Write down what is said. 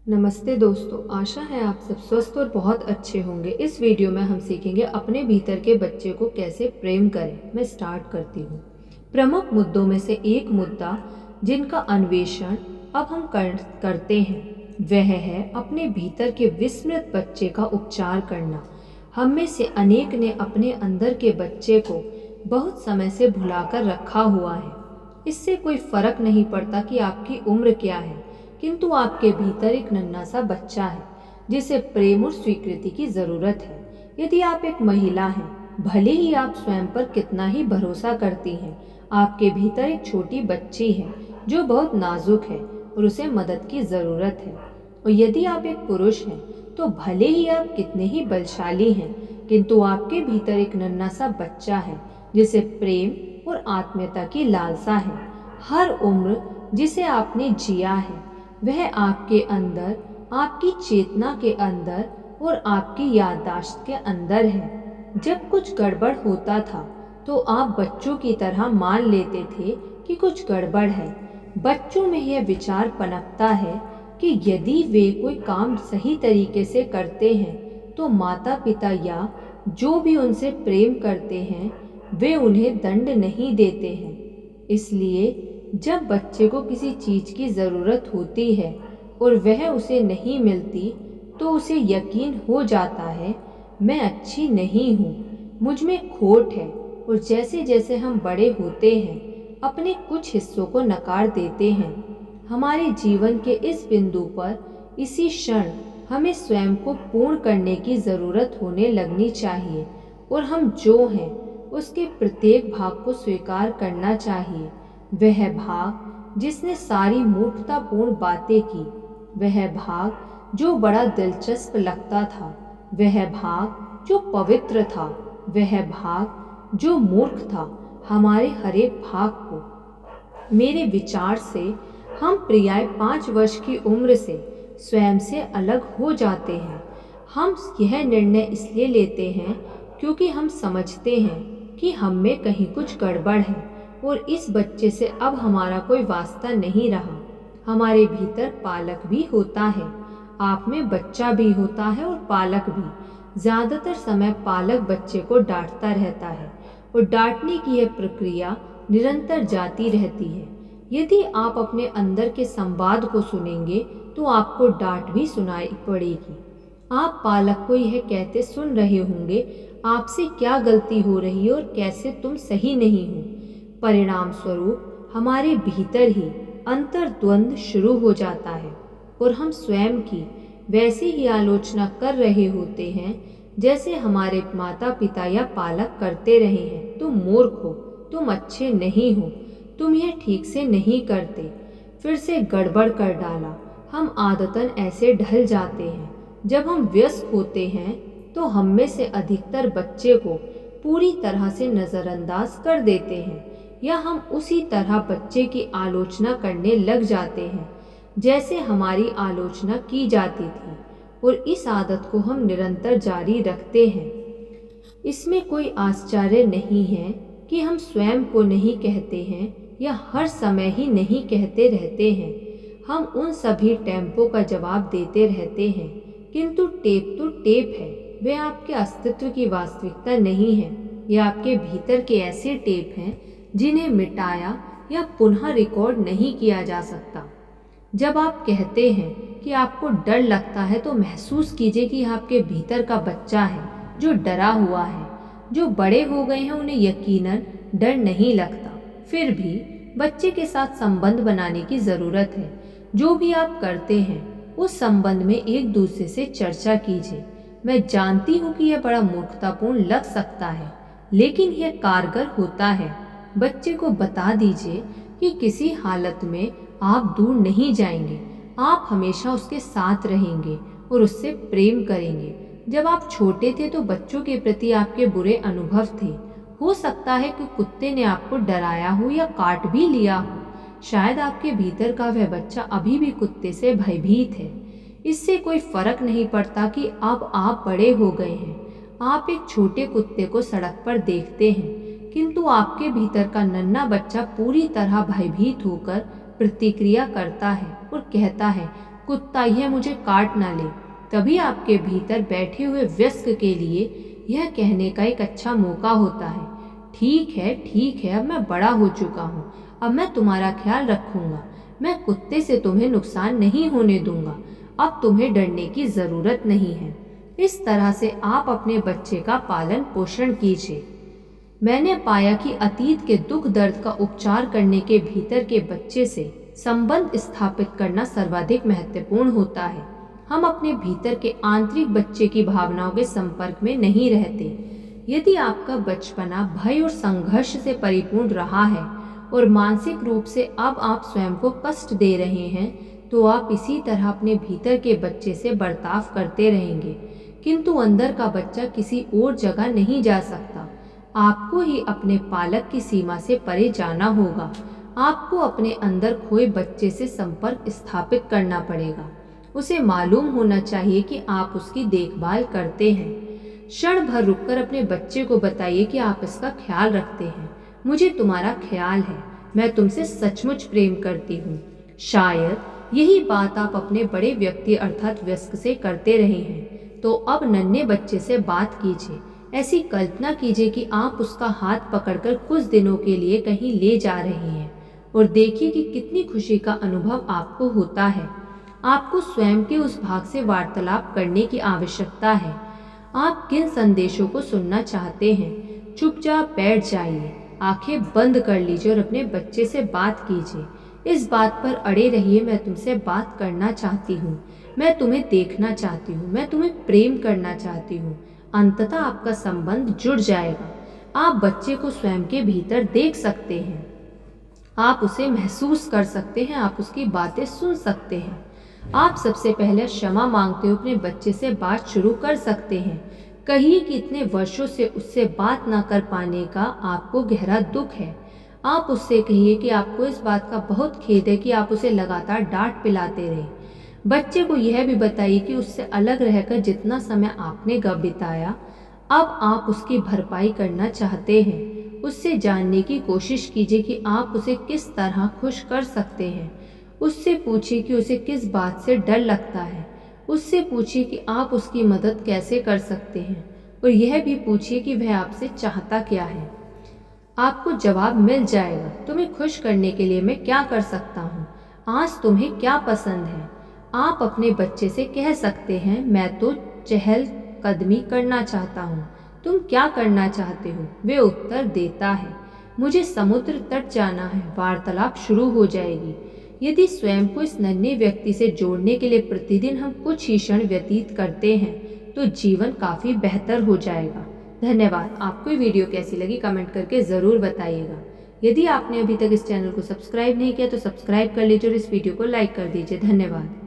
नमस्ते दोस्तों, आशा है आप सब स्वस्थ और बहुत अच्छे होंगे। इस वीडियो में हम सीखेंगे अपने भीतर के बच्चे को कैसे प्रेम करें। मैं स्टार्ट करती हूँ। प्रमुख मुद्दों में से एक मुद्दा जिनका अन्वेषण अब हम करते हैं वह है अपने भीतर के विस्मृत बच्चे का उपचार करना। हम में से अनेक ने अपने अंदर के बच्चे को बहुत समय से भुलाकर रखा हुआ है। इससे कोई फर्क नहीं पड़ता कि आपकी उम्र क्या है, किंतु आपके भीतर एक नन्हा सा बच्चा है जिसे प्रेम और स्वीकृति की जरूरत है। यदि आप एक महिला हैं, भले ही आप स्वयं पर कितना ही भरोसा करती हैं, आपके भीतर एक छोटी बच्ची है जो बहुत नाजुक है और उसे मदद की जरूरत है। और यदि आप एक पुरुष हैं, तो भले ही आप कितने ही बलशाली हैं, किंतु आपके भीतर एक नन्हा सा बच्चा है जिसे प्रेम और आत्मीयता की लालसा है। हर उम्र जिसे आपने जिया है वह आपके अंदर, आपकी चेतना के अंदर और आपकी याददाश्त के अंदर है। जब कुछ गड़बड़ होता था तो आप बच्चों की तरह मान लेते थे कि कुछ गड़बड़ है। बच्चों में यह विचार पनपता है कि यदि वे कोई काम सही तरीके से करते हैं तो माता पिता या जो भी उनसे प्रेम करते हैं वे उन्हें दंड नहीं देते हैं। इसलिए जब बच्चे को किसी चीज की जरूरत होती है और वह उसे नहीं मिलती तो उसे यकीन हो जाता है मैं अच्छी नहीं हूँ, मुझ में खोट है। और जैसे जैसे हम बड़े होते हैं अपने कुछ हिस्सों को नकार देते हैं। हमारे जीवन के इस बिंदु पर इसी क्षण हमें स्वयं को पूर्ण करने की जरूरत होने लगनी चाहिए और हम जो हैं उसके प्रत्येक भाग को स्वीकार करना चाहिए। वह भाग जिसने सारी मूर्खतापूर्ण बातें की, वह भाग जो बड़ा दिलचस्प लगता था, वह भाग जो पवित्र था, वह भाग जो मूर्ख था। हमारे हरेक भाग को मेरे विचार से हम प्राय 5 वर्ष की उम्र से स्वयं से अलग हो जाते हैं। हम यह निर्णय इसलिए लेते हैं क्योंकि हम समझते हैं कि हम में कहीं कुछ गड़बड़ है और इस बच्चे से अब हमारा कोई वास्ता नहीं रहा। हमारे भीतर पालक भी होता है, आप में बच्चा भी होता है और पालक भी। ज्यादातर समय पालक बच्चे को डांटता रहता है और डांटने की यह प्रक्रिया निरंतर जाती रहती है। यदि आप अपने अंदर के संवाद को सुनेंगे तो आपको डांट भी सुनाई पड़ेगी। आप पालक को यह कहते सुन रहे होंगे आपसे क्या गलती हो रही है और कैसे तुम सही नहीं हो। परिणाम स्वरूप हमारे भीतर ही अंतर्द्वंद शुरू हो जाता है और हम स्वयं की वैसी ही आलोचना कर रहे होते हैं जैसे हमारे माता पिता या पालक करते रहे हैं। तुम मूर्ख हो, तुम अच्छे नहीं हो, तुम यह ठीक से नहीं करते, फिर से गड़बड़ कर डाला। हम आदतन ऐसे ढल जाते हैं। जब हम व्यस्त होते हैं तो हम में से अधिकतर बच्चे को पूरी तरह से नज़रअंदाज कर देते हैं या हम उसी तरह बच्चे की आलोचना करने लग जाते हैं जैसे हमारी आलोचना की जाती थी और इस आदत को हम निरंतर जारी रखते हैं। इसमें कोई आश्चर्य नहीं है कि हम स्वयं को नहीं कहते हैं या हर समय ही नहीं कहते रहते हैं। हम उन सभी टेम्पो का जवाब देते रहते हैं, किंतु टेप तो टेप है, वे आपके अस्तित्व की वास्तविकता नहीं है। ये आपके भीतर के ऐसे टेप हैं जिन्हें मिटाया या पुनः रिकॉर्ड नहीं किया जा सकता। जब आप कहते हैं कि आपको डर लगता है तो महसूस कीजिए कि आपके भीतर का बच्चा है जो डरा हुआ है। जो बड़े हो गए हैं उन्हें यकीनन डर नहीं लगता, फिर भी बच्चे के साथ संबंध बनाने की ज़रूरत है। जो भी आप करते हैं उस संबंध में एक दूसरे से चर्चा कीजिए। मैं जानती हूँ कि यह बड़ा मूर्खतापूर्ण लग सकता है, लेकिन यह कारगर होता है। बच्चे को बता दीजिए कि किसी हालत में आप दूर नहीं जाएंगे, आप हमेशा उसके साथ रहेंगे और उससे प्रेम करेंगे। जब आप छोटे थे तो बच्चों के प्रति आपके बुरे अनुभव थे। हो सकता है कि कुत्ते ने आपको डराया हो या काट भी लिया हो। शायद आपके भीतर का वह बच्चा अभी भी कुत्ते से भयभीत है। इससे कोई फर्क नहीं पड़ता कि अब आप बड़े हो गए हैं। आप एक छोटे कुत्ते को सड़क पर देखते हैं, किंतु आपके भीतर का नन्हा बच्चा पूरी तरह भयभीत होकर प्रतिक्रिया करता है और कहता है कुत्ता यह मुझे काट ना ले। तभी आपके भीतर बैठे हुए वयस्क के लिए यह कहने का एक अच्छा मौका होता है, ठीक है, अब मैं बड़ा हो चुका हूँ, अब मैं तुम्हारा ख्याल रखूंगा, मैं कुत्ते से तुम्हें नुकसान नहीं होने दूंगा, अब तुम्हें डरने की ज़रूरत नहीं है। इस तरह से आप अपने बच्चे का पालन पोषण कीजिए। मैंने पाया कि अतीत के दुख दर्द का उपचार करने के भीतर के बच्चे से संबंध स्थापित करना सर्वाधिक महत्वपूर्ण होता है। हम अपने भीतर के आंतरिक बच्चे की भावनाओं के संपर्क में नहीं रहते। यदि आपका बचपना भय और संघर्ष से परिपूर्ण रहा है और मानसिक रूप से अब आप स्वयं को कष्ट दे रहे हैं, तो आप इसी तरह अपने भीतर के बच्चे से बर्ताव करते रहेंगे, किंतु अंदर का बच्चा किसी और जगह नहीं जा सकता। आपको ही अपने पालक की सीमा से परे जाना होगा। आपको अपने अंदर खोए बच्चे से संपर्क स्थापित करना पड़ेगा। उसे मालूम होना चाहिए कि आप उसकी देखभाल करते हैं। क्षण भर रुककर अपने बच्चे को बताइए कि आप इसका ख्याल रखते हैं। मुझे तुम्हारा ख्याल है, मैं तुमसे सचमुच प्रेम करती हूँ। शायद यही बात आप अपने बड़े व्यक्ति अर्थात वयस्क से करते रहे हैं, तो अब नन्हे बच्चे से बात कीजिए। ऐसी कल्पना कीजिए कि आप उसका हाथ पकड़कर कुछ दिनों के लिए कहीं ले जा रहे हैं और देखिए कि कितनी खुशी का अनुभव आपको होता है। आपको स्वयं के उस भाग से वार्तालाप करने की आवश्यकता है। आप किन संदेशों को सुनना चाहते हैं? चुपचाप बैठ जाइए, आंखें बंद कर लीजिए और अपने बच्चे से बात कीजिए। इस बात पर अड़े रहिए, मैं तुमसे बात करना चाहती हूँ, मैं तुम्हें देखना चाहती हूँ, मैं तुम्हें प्रेम करना चाहती हूँ। अंततः आपका संबंध जुड़ जाएगा। आप बच्चे को स्वयं के भीतर देख सकते हैं, आप उसे महसूस कर सकते हैं, आप उसकी बातें सुन सकते हैं। आप सबसे पहले क्षमा मांगते हुए अपने बच्चे से बात शुरू कर सकते हैं। कहिए कि इतने वर्षों से उससे बात ना कर पाने का आपको गहरा दुख है। आप उससे कहिए कि आपको इस बात का बहुत खेद है कि आप उसे लगातार डांट पिलाते रहे। बच्चे को यह भी बताइए कि उससे अलग रहकर जितना समय आपने बिताया, अब आप उसकी भरपाई करना चाहते हैं। उससे जानने की कोशिश कीजिए कि आप उसे किस तरह खुश कर सकते हैं। उससे पूछिए कि उसे किस बात से डर लगता है। उससे पूछिए कि आप उसकी मदद कैसे कर सकते हैं, और यह भी पूछिए कि वह आपसे चाहता क्या है। आपको जवाब मिल जाएगा। तुम्हें खुश करने के लिए मैं क्या कर सकता हूँ? आज तुम्हें क्या पसंद है? आप अपने बच्चे से कह सकते हैं, मैं तो चहलकदमी करना चाहता हूँ, तुम क्या करना चाहते हो? वे उत्तर देता है, मुझे समुद्र तट जाना है। वार्तालाप शुरू हो जाएगी। यदि स्वयं को इस नन्हे व्यक्ति से जोड़ने के लिए प्रतिदिन हम कुछ ही क्षण व्यतीत करते हैं, तो जीवन काफ़ी बेहतर हो जाएगा। धन्यवाद। आपको ये वीडियो कैसी लगी कमेंट करके ज़रूर बताइएगा। यदि आपने अभी तक इस चैनल को सब्सक्राइब नहीं किया तो सब्सक्राइब कर लीजिए और इस वीडियो को लाइक कर दीजिए। धन्यवाद।